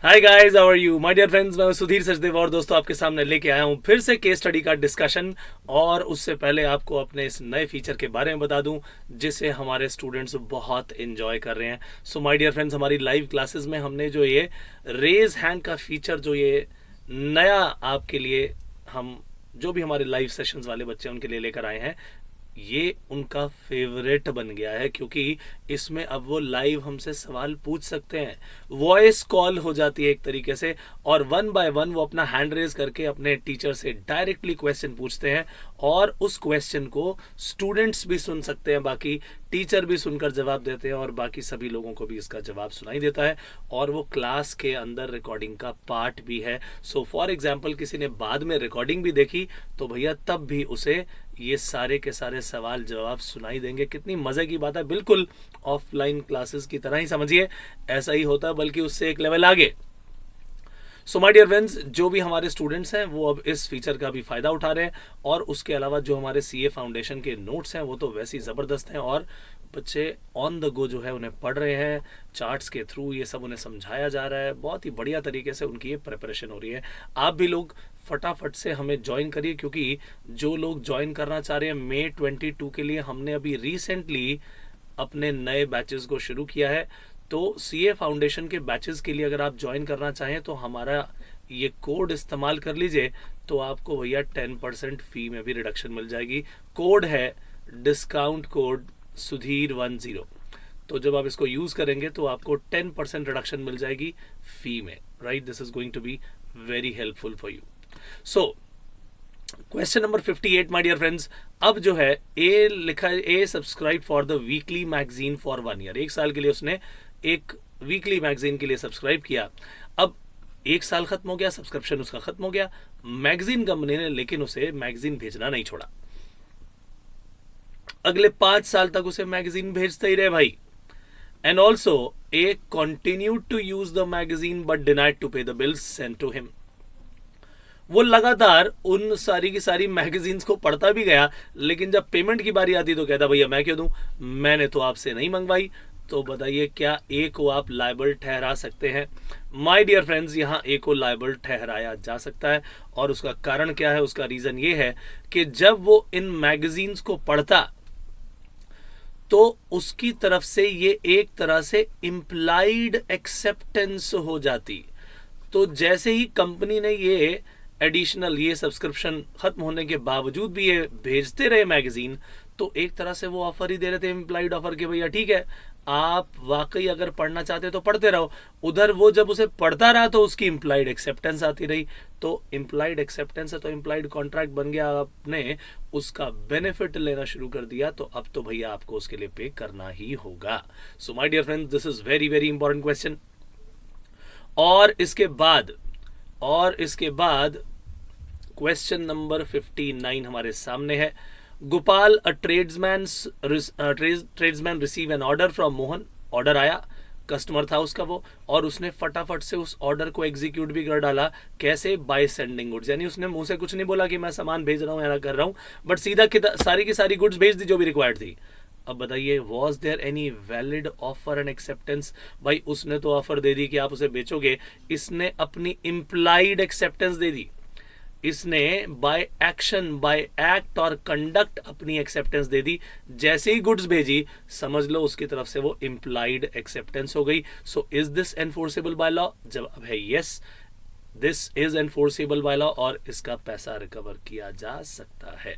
Hi guys, how are you my dear friends. मैं सुधीर सचदेव और दोस्तों आपके सामने लेके आया हूँ फिर से केस स्टडी का डिस्कशन। और उससे पहले आपको अपने इस नए फीचर के बारे में बता दूं जिसे हमारे स्टूडेंट्स बहुत एंजॉय कर रहे हैं। सो माय डियर फ्रेंड्स, हमारी लाइव क्लासेस में हमने जो ये रेज हैंड का फीचर जो ये नया आपके लिए हम जो भी हमारे लाइव सेशंस वाले बच्चे हैं उनके लिए लेकर आए हैं, ये उनका फेवरेट बन गया है क्योंकि इसमें अब वो लाइव हमसे सवाल पूछ सकते हैं। वॉइस कॉल हो जाती है एक तरीके से, और वन बाय वन वो अपना हैंड रेज करके अपने टीचर से डायरेक्टली क्वेश्चन पूछते हैं। और उस क्वेश्चन को स्टूडेंट्स भी सुन सकते हैं, बाकी टीचर भी सुनकर जवाब देते हैं, और बाकी सभी लोगों को भी इसका जवाब सुनाई देता है। और वो क्लास के अंदर रिकॉर्डिंग का पार्ट भी है। सो फॉर एग्जाम्पल किसी ने बाद में रिकॉर्डिंग भी देखी तो भैया तब भी उसे ये सारे के सारे सवाल जवाब सुनाई देंगे। कितनी मजे की बात है, बिल्कुल ऑफलाइन क्लासेस की तरह ही समझिए, ऐसा ही होता है बल्कि उससे एक लेवल आगे। सो माय डियर फ्रेंड्स, जो भी हमारे स्टूडेंट्स हैं वो अब इस फीचर का भी फायदा उठा रहे हैं। और उसके अलावा जो हमारे सीए फाउंडेशन के नोट्स हैं वो तो वैसे ही ज़बरदस्त हैं, और बच्चे ऑन द गो जो है उन्हें पढ़ रहे हैं, चार्ट्स के थ्रू ये सब उन्हें समझाया जा रहा है। बहुत ही बढ़िया तरीके से उनकी ये प्रिपरेशन हो रही है। आप भी लोग फटाफट से हमें ज्वाइन करिए, क्योंकि जो लोग ज्वाइन करना चाह रहे हैं मई 22 के लिए हमने अभी रिसेंटली अपने नए बैचेस को शुरू किया है। तो सीए फाउंडेशन के बैचेस के लिए अगर आप ज्वाइन करना चाहें तो हमारा ये कोड इस्तेमाल कर लीजिए, तो आपको भैया 10% फी में भी रिडक्शन मिल जाएगी। कोड है डिस्काउंट कोड सुधीर10। तो जब आप इसको यूज़ करेंगे तो आपको 10% रिडक्शन मिल जाएगी फी में। Right, this is going to be very helpful for you. So question number 58 my dear friends. अब जो है ए लिखा है, A subscribe for the weekly magazine for 1 year. एक साल के लिए उसने एक वीकली मैगजीन के लिए सब्सक्राइब किया। अब एक साल खत्म हो गया, सब्सक्रिप्शन उसका खत्म हो गया। मैगजीन कंपनी ने लेकिन उसे मैगजीन भेजना नहीं छोड़ा, अगले 5 साल तक उसे मैगजीन भेजते ही रहे भाई। And also A continued to use the magazine but denied to pay the bills sent to him. वो लगातार उन सारी की सारी मैगजीन्स को पढ़ता भी गया, लेकिन जब पेमेंट की बारी आती तो कहता भैया मैं क्यों दूं, मैंने तो आपसे नहीं मंगवाई। तो बताइए क्या ए को आप लायबल ठहरा सकते हैं? माय डियर फ्रेंड्स, यहाँ ए को लायबल ठहराया जा सकता है। और उसका कारण क्या है? उसका रीजन ये है कि जब वो इन मैगजीन्स को पढ़ता तो उसकी तरफ से ये एक तरह से इम्प्लाइड एक्सेप्टेंस हो जाती। तो जैसे ही कंपनी ने ये एडिशनल ये सब्सक्रिप्शन खत्म होने के बावजूद भी ये भेजते रहे मैगजीन, तो एक तरह से वो ऑफर ही दे रहे थे, इम्प्लाइड ऑफर के भैया ठीक है आप वाकई अगर पढ़ना चाहते तो पढ़ते रहो। उधर वो जब उसे पढ़ता रहा तो उसकी इम्प्लाइड एक्सेप्टेंस आती रही। तो इम्प्लाइड एक्सेप्टेंस है तो इम्प्लाइड कॉन्ट्रैक्ट बन गया, आपने उसका बेनिफिट लेना शुरू कर दिया, तो अब तो भैया आपको उसके लिए पे करना ही होगा। So my dear friends, this is very very important question. और इसके बाद क्वेश्चन नंबर 59 हमारे सामने है। Gopal a tradesman receive an order from Mohan. Order आया, कस्टमर था उसका वो, और उसने फटाफट से उस ऑर्डर को एग्जीक्यूट भी कर डाला। कैसे? By sending goods. यानी उसने मुंह से कुछ नहीं बोला कि मैं सामान भेज रहा हूँ या कर रहा हूँ, बट सीधा सारी की सारी गुड्स भेज दी जो भी रिक्वायर्ड थी। अब बताइए, was there any valid offer and acceptance? भाई उसने तो ऑफर दे दी कि आप उसे बेचोगे, इसने अपनी इम्प्लाइड एक्सेप्टेंस दे दी। इसने बाय एक्शन, बाय एक्ट और कंडक्ट अपनी एक्सेप्टेंस दे दी। जैसे ही गुड्स भेजी समझ लो उसकी तरफ से वो इम्प्लाइड एक्सेप्टेंस हो गई। So is this enforceable by law? जवाब है yes, this is enforceable by law, और इसका पैसा रिकवर किया जा सकता है।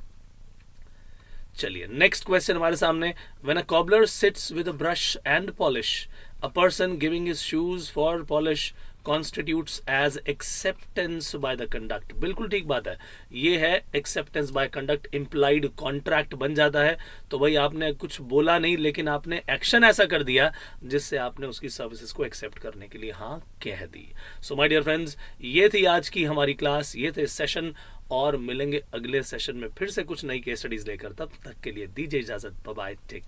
चलिए नेक्स्ट क्वेश्चन हमारे सामने। When a cobbler sits with a brush and polish, a person giving his shoes for polish constitutes as acceptance by the conduct। बिल्कुल ठीक बात है, ये है acceptance by conduct, implied contract बन जाता है। तो भाई आपने कुछ बोला नहीं, लेकिन आपने एक्शन ऐसा कर दिया जिससे आपने उसकी सर्विसेज को एक्सेप्ट करने के लिए हाँ कह दी। सो माय डियर फ्रेंड्स, ये थी आज की हमारी क्लास, ये थे सेशन, और मिलेंगे अगले सेशन में फिर से कुछ नई केस स्टडीज लेकर। तब तक के लिए दीजिए इजाजत, बाय बाय, टेक केयर।